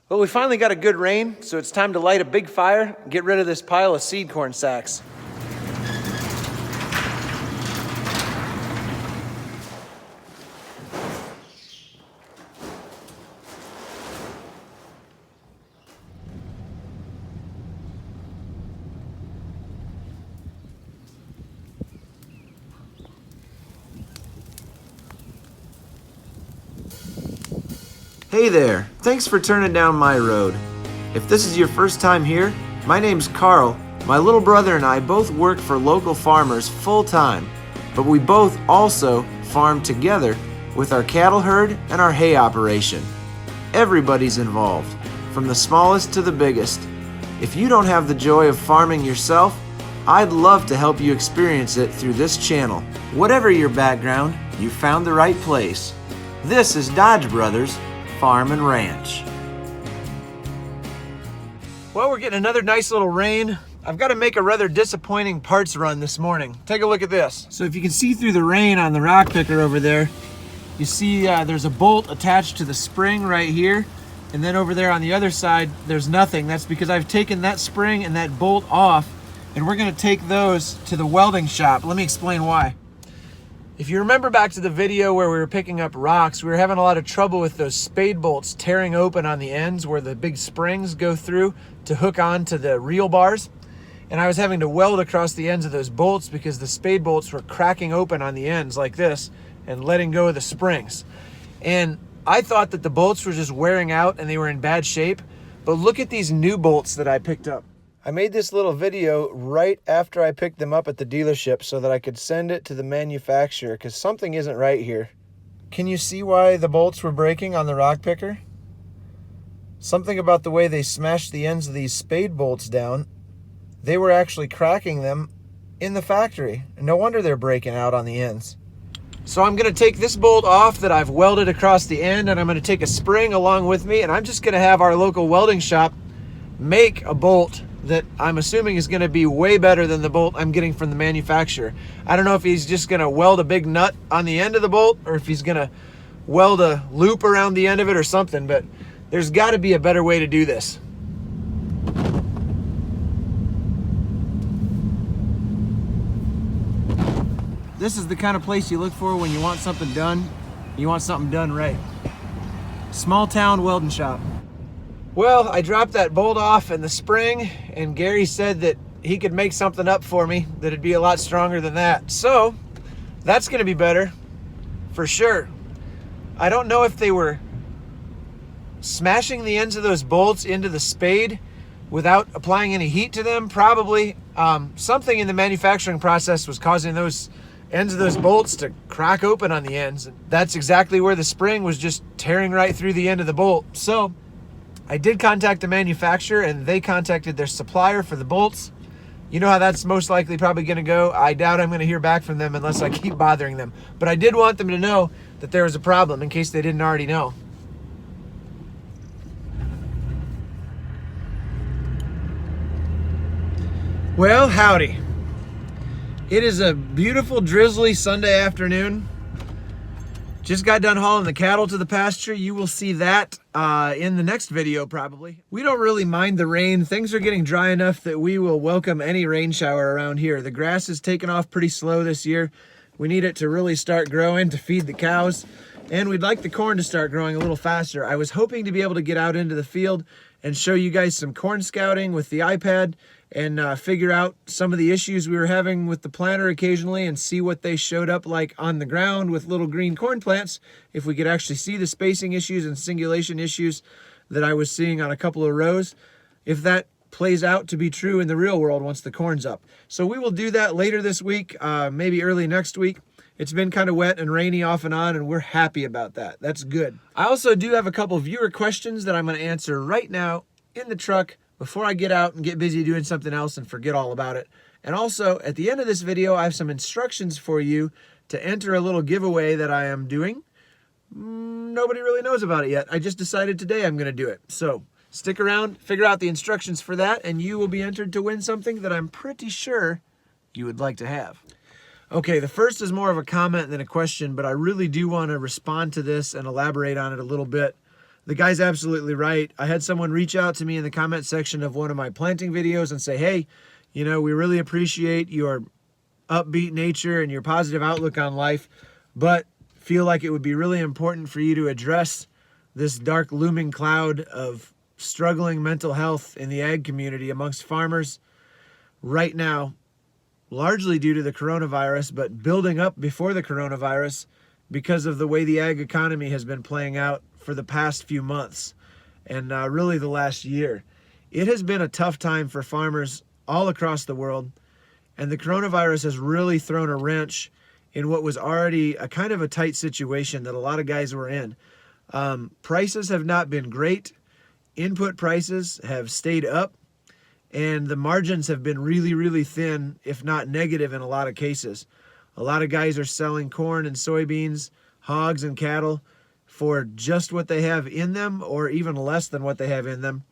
Well, we finally got a good rain, so it's time to light a big fire and get rid of this pile of seed corn sacks. Hey there, thanks for turning down my road. If this is your first time here, my name's Carl. My little brother and I both work for local farmers full time, but we both also farm together with our cattle herd and our hay operation. Everybody's involved, from the smallest to the biggest. If you don't have the joy of farming yourself, I'd love to help you experience it through this channel. Whatever your background, you found the right place. This is Dodge Brothers Farm and Ranch. Well, we're getting another nice little rain. I've got to make a rather disappointing parts run this morning. Take a look at this. So if you can see through the rain on the rock picker over there, you see there's a bolt attached to the spring right here. And then over there on the other side, there's nothing. That's because I've taken that spring and that bolt off, and we're going to take those to the welding shop. Let me explain why. If you remember back to the video where we were picking up rocks, we were having a lot of trouble with those spade bolts tearing open on the ends where the big springs go through to hook on to the reel bars. And I was having to weld across the ends of those bolts because the spade bolts were cracking open on the ends like this and letting go of the springs. And I thought that the bolts were just wearing out and they were in bad shape. But look at these new bolts that I picked up. I made this little video right after I picked them up at the dealership so that I could send it to the manufacturer because something isn't right here. Can you see why the bolts were breaking on the rock picker? Something about the way they smashed the ends of these spade bolts down. They were actually cracking them in the factory. No wonder they're breaking out on the ends. So I'm going to take this bolt off that I've welded across the end, and I'm going to take a spring along with me, and I'm just going to have our local welding shop make a bolt that I'm assuming is going to be way better than the bolt I'm getting from the manufacturer. I don't know if he's just going to weld a big nut on the end of the bolt or if he's going to weld a loop around the end of it or something, but there's got to be a better way to do this. This is the kind of place you look for when you want something done. You want something done right. Small town welding shop. Well, I dropped that bolt off and the spring, and Gary said that he could make something up for me that'd be a lot stronger than that. So that's going to be better for sure. I don't know if they were smashing the ends of those bolts into the spade without applying any heat to them. Probably something in the manufacturing process was causing those ends of those bolts to crack open on the ends. That's exactly where the spring was just tearing right through the end of the bolt. So I did contact the manufacturer and they contacted their supplier for the bolts. You know how that's most likely probably going to go. I doubt I'm going to hear back from them unless I keep bothering them. But I did want them to know that there was a problem in case they didn't already know. Well, howdy. It is a beautiful drizzly Sunday afternoon. Just got done hauling the cattle to the pasture. You will see that in the next video probably. We don't really mind the rain. Things are getting dry enough that we will welcome any rain shower around here. The grass has taken off pretty slow this year. We need it to really start growing to feed the cows. And we'd like the corn to start growing a little faster. I was hoping to be able to get out into the field and show you guys some corn scouting with the iPad and figure out some of the issues we were having with the planter occasionally and see what they showed up like on the ground with little green corn plants, if we could actually see the spacing issues and singulation issues that I was seeing on a couple of rows, if that plays out to be true in the real world once the corn's up. So we will do that later this week, maybe early next week. It's been kind of wet and rainy off and on, and we're happy about that. That's good. I also do have a couple viewer questions that I'm going to answer right now in the truck before I get out and get busy doing something else and forget all about it. And also, at the end of this video, I have some instructions for you to enter a little giveaway that I am doing. Nobody really knows about it yet. I just decided today I'm going to do it. So stick around, figure out the instructions for that, and you will be entered to win something that I'm pretty sure you would like to have. Okay, the first is more of a comment than a question, but I really do want to respond to this and elaborate on it a little bit. The guy's absolutely right. I had someone reach out to me in the comment section of one of my planting videos and say, hey, you know, we really appreciate your upbeat nature and your positive outlook on life, but feel like it would be really important for you to address this dark looming cloud of struggling mental health in the ag community amongst farmers right now, largely due to the coronavirus, but building up before the coronavirus because of the way the ag economy has been playing out for the past few months and really the last year. It has been a tough time for farmers all across the world, and the coronavirus has really thrown a wrench in what was already a kind of a tight situation that a lot of guys were in. Prices have not been great. Input prices have stayed up, and the margins have been really, really thin, if not negative in a lot of cases. A lot of guys are selling corn and soybeans, hogs and cattle for just what they have in them or even less than what they have in them.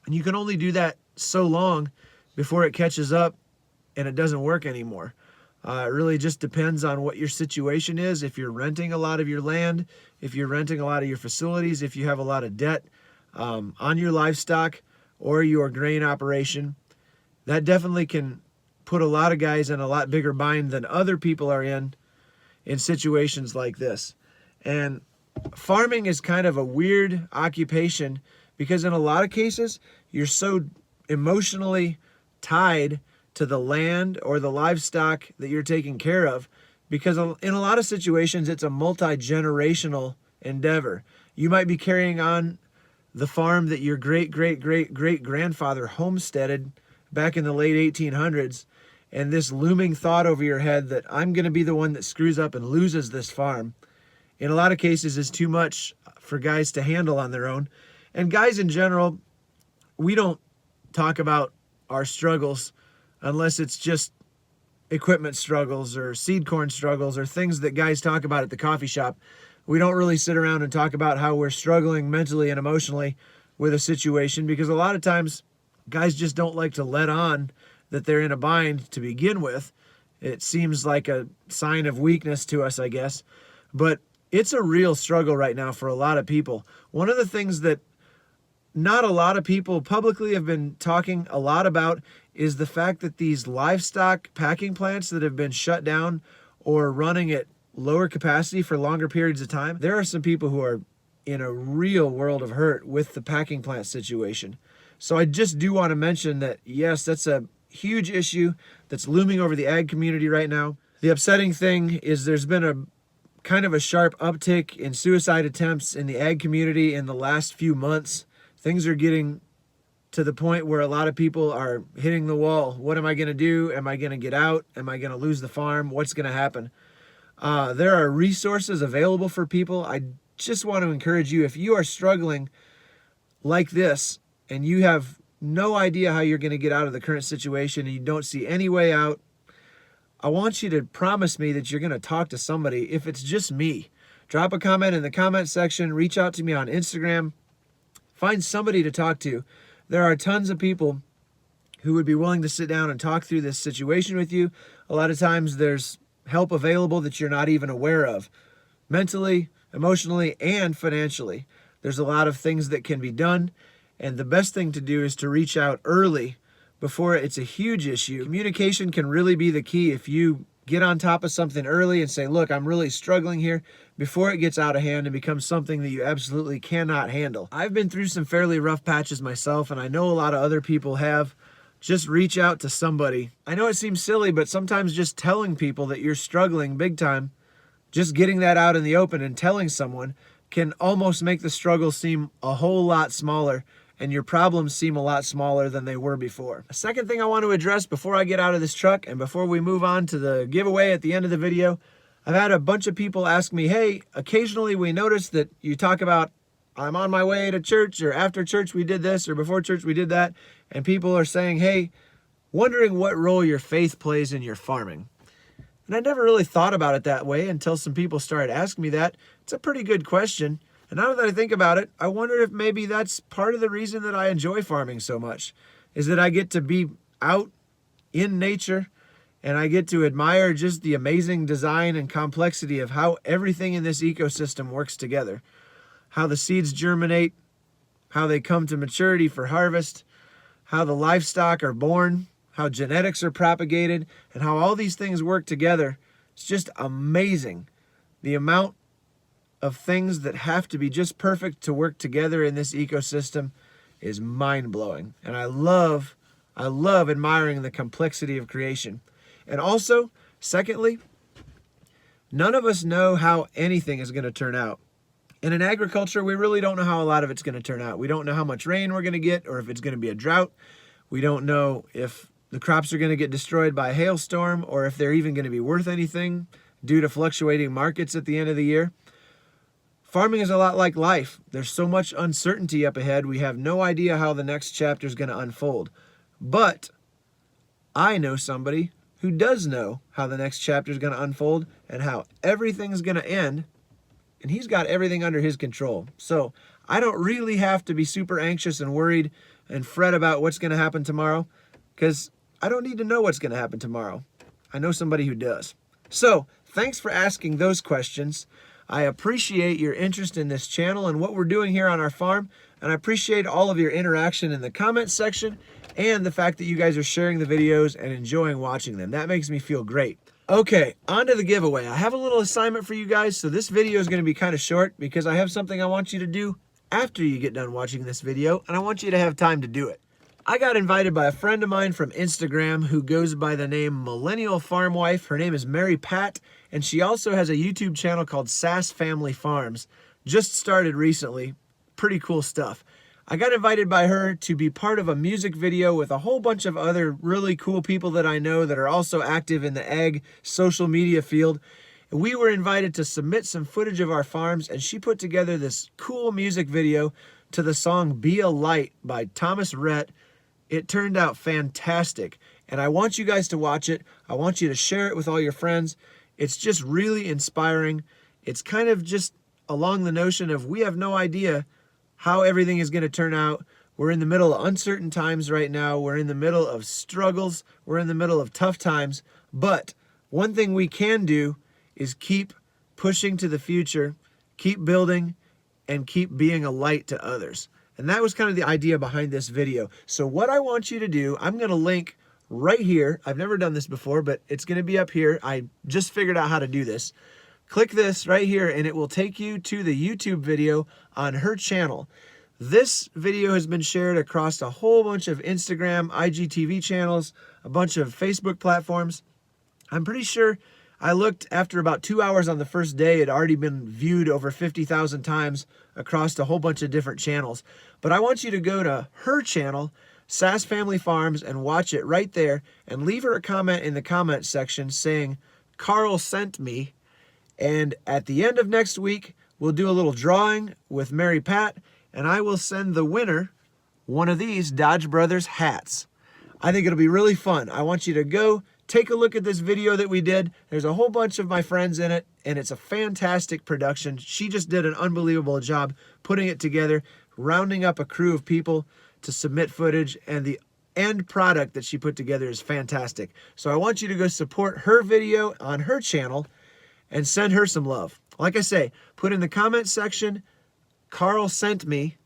And you can only do that so long before it catches up and it doesn't work anymore. It really just depends on what your situation is. If you're renting a lot of your land, if you're renting a lot of your facilities, if you have a lot of debt on your livestock or your grain operation, that definitely can put a lot of guys in a lot bigger bind than other people are in situations like this. And farming is kind of a weird occupation because in a lot of cases, you're so emotionally tied to the land or the livestock that you're taking care of, because in a lot of situations, it's a multi-generational endeavor. You might be carrying on the farm that your great-great-great-great-grandfather homesteaded back in the late 1800s, and this looming thought over your head that I'm going to be the one that screws up and loses this farm, in a lot of cases is too much for guys to handle on their own. And guys in general, we don't talk about our struggles unless it's just equipment struggles or seed corn struggles or things that guys talk about at the coffee shop. We don't really sit around and talk about how we're struggling mentally and emotionally with a situation, because a lot of times guys just don't like to let on that they're in a bind to begin with. It seems like a sign of weakness to us, I guess. But it's a real struggle right now for a lot of people. One of the things that not a lot of people publicly have been talking a lot about is the fact that these livestock packing plants that have been shut down or running at lower capacity for longer periods of time, there are some people who are in a real world of hurt with the packing plant situation. So I just do want to mention that, yes, that's a huge issue that's looming over the ag community right now. The upsetting thing is there's been a kind of a sharp uptick in suicide attempts in the ag community in the last few months. Things are getting to the point where a lot of people are hitting the wall. What am I going to do? Am I going to get out? Am I going to lose the farm? What's going to happen? There are resources available for people. I just want to encourage you, if you are struggling like this and you have no idea how you're going to get out of the current situation and you don't see any way out, I want you to promise me that you're going to talk to somebody. If it's just me, drop a comment in the comment section, reach out to me on Instagram, find somebody to talk to. There are tons of people who would be willing to sit down and talk through this situation with you. A lot of times there's help available that you're not even aware of. Mentally, emotionally, and financially. There's a lot of things that can be done, and the best thing to do is to reach out early before it's a huge issue. Communication can really be the key. If you get on top of something early and say, look, I'm really struggling here, before it gets out of hand and becomes something that you absolutely cannot handle. I've been through some fairly rough patches myself, and I know a lot of other people have. Just reach out to somebody. I know it seems silly, but sometimes just telling people that you're struggling big time, just getting that out in the open and telling someone can almost make the struggle seem a whole lot smaller and your problems seem a lot smaller than they were before. A second thing I want to address before I get out of this truck and before we move on to the giveaway at the end of the video, I've had a bunch of people ask me, hey, occasionally we notice that you talk about, I'm on my way to church, or after church we did this, or before church we did that, and people are saying, hey, wondering what role your faith plays in your farming. And I never really thought about it that way until some people started asking me that. It's a pretty good question. And now that I think about it, I wonder if maybe that's part of the reason that I enjoy farming so much, is that I get to be out in nature and I get to admire just the amazing design and complexity of how everything in this ecosystem works together. how the seeds germinate, how they come to maturity for harvest, how the livestock are born, how genetics are propagated, and how all these things work together. It's just amazing. The amount of things that have to be just perfect to work together in this ecosystem is mind-blowing. And I love admiring the complexity of creation. And also, secondly, none of us know how anything is going to turn out. And in agriculture, we really don't know how a lot of it's going to turn out. We don't know how much rain we're going to get, or if it's going to be a drought. We don't know if the crops are going to get destroyed by a hailstorm, or if they're even going to be worth anything due to fluctuating markets at the end of the year. Farming is a lot like life. There's so much uncertainty up ahead. We have no idea how the next chapter is going to unfold. But I know somebody who does know how the next chapter is going to unfold and how everything's going to end, and he's got everything under his control. So I don't really have to be super anxious and worried and fret about what's going to happen tomorrow, because I don't need to know what's going to happen tomorrow. I know somebody who does. So thanks for asking those questions. I appreciate your interest in this channel and what we're doing here on our farm, and I appreciate all of your interaction in the comments section and the fact that you guys are sharing the videos and enjoying watching them. That makes me feel great. Okay, on to the giveaway. I have a little assignment for you guys, so this video is going to be kind of short because I have something I want you to do after you get done watching this video, and I want you to have time to do it. I got invited by a friend of mine from Instagram who goes by the name Millennial Farm Wife. Her name is Mary Pat, and she also has a YouTube channel called Sass Family Farms. Just started recently. Pretty cool stuff. I got invited by her to be part of a music video with a whole bunch of other really cool people that I know that are also active in the ag social media field. We were invited to submit some footage of our farms, and she put together this cool music video to the song Be a Light by Thomas Rhett. It turned out fantastic, and I want you guys to watch it. I want you to share it with all your friends. It's just really inspiring. It's kind of just along the notion of we have no idea how everything is going to turn out. We're in the middle of uncertain times right now. We're in the middle of struggles. We're in the middle of tough times. But one thing we can do is keep pushing to the future, keep building, and keep being a light to others. And that was kind of the idea behind this video. So what I want you to do, I'm going to link right here. I've never done this before, but it's going to be up here. I just figured out how to do this. Click this right here, and it will take you to the YouTube video on her channel. This video has been shared across a whole bunch of Instagram, IGTV channels, a bunch of Facebook platforms. I'm pretty sure I looked after about 2 hours on the first day. It had already been viewed over 50,000 times across a whole bunch of different channels. But I want you to go to her channel, Sass Family Farms, and watch it right there, and leave her a comment in the comment section saying, "Carl sent me." And at the end of next week, we'll do a little drawing with Mary Pat, and I will send the winner one of these Dodge Brothers hats. I think it'll be really fun. I want you to go take a look at this video that we did. There's a whole bunch of my friends in it, and it's a fantastic production. She just did an unbelievable job putting it together, rounding up a crew of people to submit footage, and the end product that she put together is fantastic. So I want you to go support her video on her channel and send her some love. Like I say, put in the comment section, "Carl sent me,"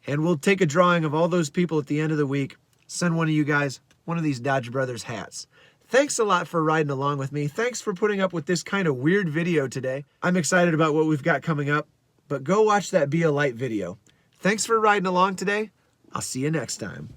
and we'll take a drawing of all those people at the end of the week. Send one of you guys one of these Dodge Brothers hats. Thanks a lot for riding along with me. Thanks for putting up with this kind of weird video today. I'm excited about what we've got coming up, but go watch that Be a Light video. Thanks for riding along today. I'll see you next time.